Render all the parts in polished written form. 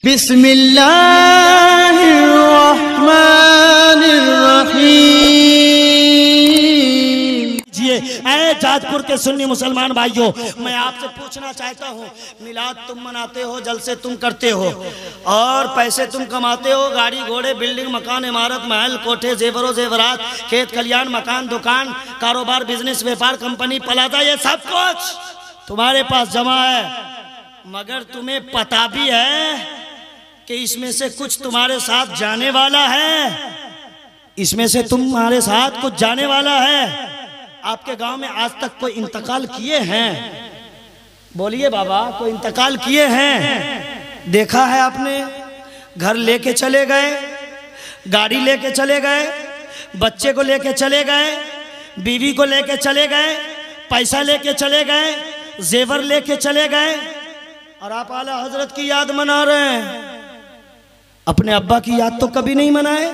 بسم اللہ الرحمن الرحیم۔ اے جاج پور کے سنی مسلمان بھائیوں، میں آپ سے پوچھنا چاہتا ہوں، میلاد تم مناتے ہو، جلسے تم کرتے ہو اور پیسے تم کماتے ہو، گاڑی گھوڑے بلڈنگ مکان عمارت محل کوٹھے زیور و زیورات کھیت کھلیان مکان دکان کاروبار بزنس ویپار کمپنی پلازا، یہ سب کچھ تمہارے پاس جمع ہے، مگر تمہیں پتہ بھی ہے کہ اس میں سے کچھ تمہارے ساتھ جانے والا ہے، اس میں سے تمہارے ساتھ کچھ جانے والا ہے۔ آپ کے گاؤں میں آج تک کوئی انتقال کیے ہیں؟ بولیے بابا، کوئی انتقال کیے ہیں؟ دیکھا ہے آپ نے؟ گھر لے کے چلے گئے، گاڑی لے کے چلے گئے، بچے کو لے کے چلے گئے، بیوی کو لے کے چلے گئے، پیسہ لے کے چلے گئے، زیور لے کے چلے گئے، اور آپ اعلیٰ حضرت کی یاد منا رہے ہیں۔ اپنے ابا کی یاد تو کبھی نہیں منائے؟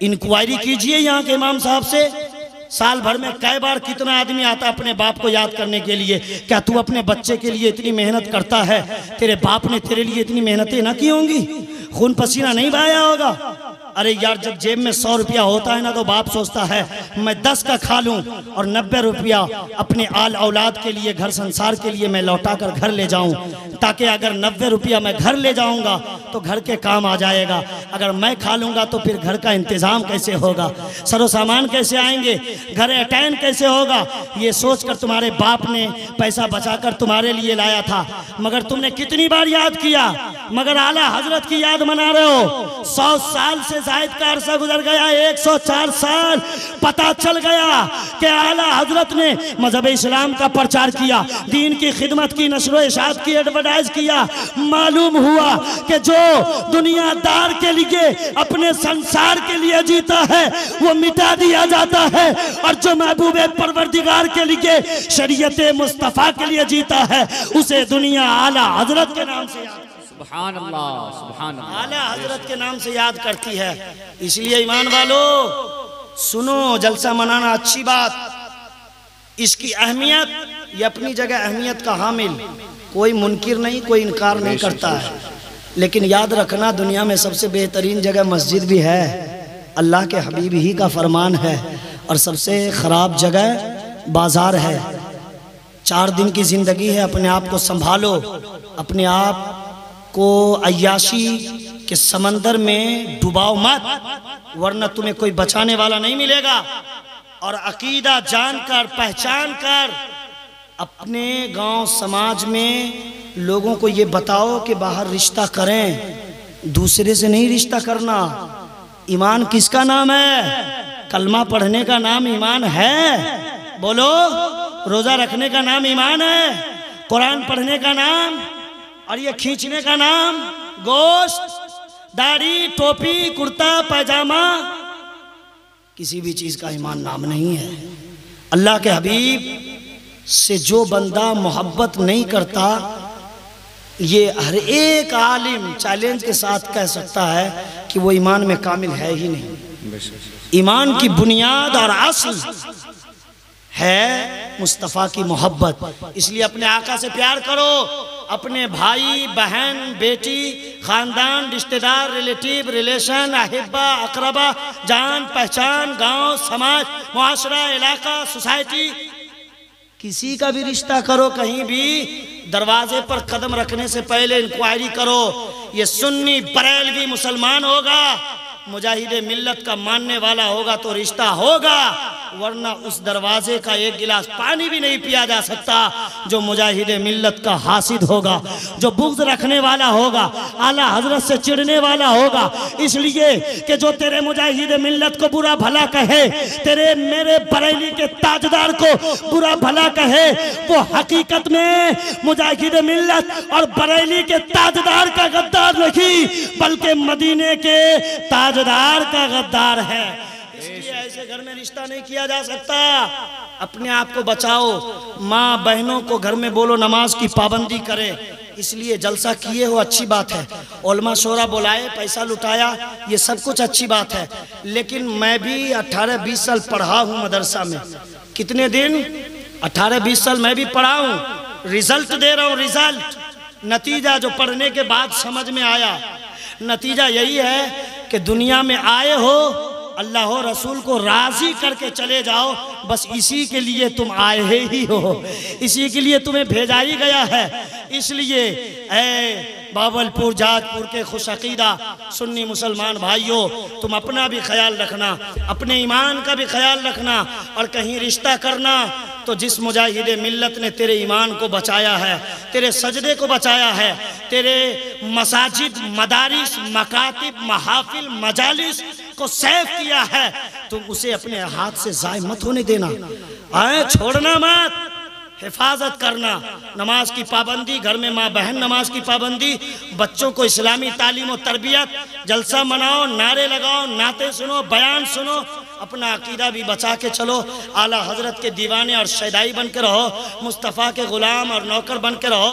انکوائری کیجئے یہاں کے امام صاحب سے، سال بھر میں کئی بار کتنا آدمی آتا ہے اپنے باپ کو یاد کرنے کے لیے؟ کیا تو اپنے بچے کے لیے اتنی محنت کرتا ہے؟ تیرے باپ نے تیرے لیے اتنی محنتیں نہ کی ہوں گی؟ خون پسینہ نہیں بہایا ہوگا؟ ارے یار، جب جیب میں 100 روپیہ ہوتا ہے نا تو باپ سوچتا ہے میں 10 کا کھا لوں اور 90 روپیہ اپنے آل اولاد کے لیے گھر سنسار کے لیے میں لوٹا کر گھر لے جاؤں، تاکہ اگر 90 روپیہ میں گھر لے جاؤں گا تو گھر کے کام آ جائے گا، اگر میں کھا لوں گا تو پھر گھر کا انتظام کیسے ہوگا، سر و سامان کیسے آئیں گے، گھر اٹین کیسے ہوگا؟ یہ سوچ کر تمہارے باپ نے پیسہ بچا کر تمہارے لیے لایا تھا، مگر تم نے کتنی بار یاد کیا؟ مگر اعلیٰ حضرت کی یاد منا رہے ہو۔ 100 سال سے زائد کا عرصہ گزر گیا، 104 سال، پتہ چل گیا کہ اعلیٰ حضرت نے مذہب اسلام کا پرچار کیا، دین کی خدمت کی، نشر و اشاعت کی، ایڈورٹائز کیا۔ معلوم ہوا کہ جو دنیا دار کے لیے اپنے سنسار کے لیے جیتا ہے وہ مٹا دیا جاتا ہے، اور جو محبوب پروردگار کے لیے شریعت مصطفیٰ کے لیے جیتا ہے اسے دنیا اعلیٰ حضرت کے نام سے یاد، سبحان اللہ، سبحان اللہ، اعلیٰ حضرت کے نام سے یاد کرتی ہے۔ اس لیے ایمان والو سنو، جلسہ منانا اچھی بات، اس کی اہمیت یہ اپنی جگہ اہمیت کا حامل، کوئی منکر نہیں، کوئی انکار نہیں کرتا ہے، لیکن یاد رکھنا دنیا میں سب سے بہترین جگہ مسجد بھی ہے، اللہ کے حبیب ہی کا فرمان ہے، اور سب سے خراب جگہ بازار ہے۔ 4 دن کی زندگی ہے، اپنے آپ کو سنبھالو، اپنے آپ کو عیاشی کے سمندر میں ڈباؤ مت، ورنہ تمہیں کوئی بچانے والا نہیں ملے گا۔ اور عقیدہ جان کر، پہچان کر، اپنے گاؤں سماج میں لوگوں کو یہ بتاؤ کہ باہر رشتہ کریں، دوسرے سے نہیں رشتہ کرنا۔ ایمان کس کا نام ہے؟ کلمہ پڑھنے کا نام ایمان ہے؟ بولو، روزہ رکھنے کا نام ایمان ہے؟ قرآن پڑھنے کا نام، اور یہ کھینچنے کا نام گوشت، داڑھی، ٹوپی، کرتا، پیجامہ، کسی بھی چیز کا ایمان نام نہیں ہے۔ اللہ کے حبیب سے جو بندہ محبت نہیں کرتا، یہ ہر ایک عالم چیلنج کے ساتھ کہہ سکتا ہے کہ وہ ایمان میں کامل ہے ہی نہیں۔ ایمان کی بنیاد اور اصل ہے مصطفیٰ کی محبت، اس لیے اپنے آقا سے پیار کرو، اپنے بھائی، بہن، بیٹی، خاندان، رشتہ دار، ریلیٹیو، ریلیشن، احبہ، اقربہ، جان پہچان، گاؤں، سماج، معاشرہ، علاقہ، سوسائٹی، کسی کا بھی رشتہ کرو، کہیں بھی دروازے پر قدم رکھنے سے پہلے انکوائری کرو، یہ سنی بریلوی مسلمان ہوگا، مجاہد ملت کا ماننے والا ہوگا تو رشتہ ہوگا، ورنہ اس دروازے کا ایک گلاس پانی بھی نہیں پیا جا سکتا۔ جو مجاہد ملت کا حاسد ہوگا، جو بغض رکھنے والا ہوگا، اعلیٰ حضرت سے چڑھنے والا ہوگا، اس لیے کہ جو تیرے مجاہد ملت کو برا بھلا کہے، تیرے میرے بریلی کے تاجدار کو برا بھلا کہے، وہ حقیقت میں مجاہد ملت اور بریلی کے تاجدار کا غدار نہیں، بلکہ مدینے کے تاجدار کا غدار ہے۔ اس لیے ایسے گھر میں رشتہ نہیں کیا جا سکتا۔ اپنے آپ کو بچاؤ، ماں بہنوں کو گھر میں بولو نماز کی پابندی کرے۔ اس لیے جلسہ کیے ہو اچھی بات ہے، علماء شورا بلائے، پیسہ لٹایا، یہ سب کچھ اچھی بات ہے، لیکن میں بھی 18-20 سال پڑھا ہوں مدرسہ میں۔ کتنے دن؟ 18-20 سال میں بھی پڑھا ہوں، ریزلٹ دے رہا ہوں، ریزلٹ نتیجہ جو پڑھنے کے بعد سمجھ میں آیا، نتیجہ یہی ہے کہ دنیا میں آئے ہو اللہ و رسول کو راضی کر کے چلے جاؤ، بس اسی کے لیے تم آئے ہی ہو، اسی کے لیے تمہیں بھیجا ہی گیا ہے۔ اس لیے اے باول پور جاج پور کے خوش عقیدہ سنی مسلمان بھائیوں، تم اپنا بھی خیال رکھنا، اپنے ایمان کا بھی خیال رکھنا، اور کہیں رشتہ کرنا تو جس مجاہد ملت نے تیرے ایمان کو بچایا ہے، تیرے سجدے کو بچایا ہے، تیرے مساجد، مدارس، مکاتب، محافل، مجالس کو سیف کیا ہے، تم اسے اپنے ہاتھ سے ضائع مت ہونے دینا، چھوڑنا مت، حفاظت کرنا۔ نماز کی پابندی، گھر میں ماں بہن نماز کی پابندی، بچوں کو اسلامی تعلیم و تربیت، جلسہ مناؤ، نعرے لگاؤ، نعتیں سنو، بیان سنو، اپنا عقیدہ بھی بچا کے چلو، اعلیٰ حضرت کے دیوانے اور شیدائی بن کے رہو، مصطفیٰ کے غلام اور نوکر بن کے رہو۔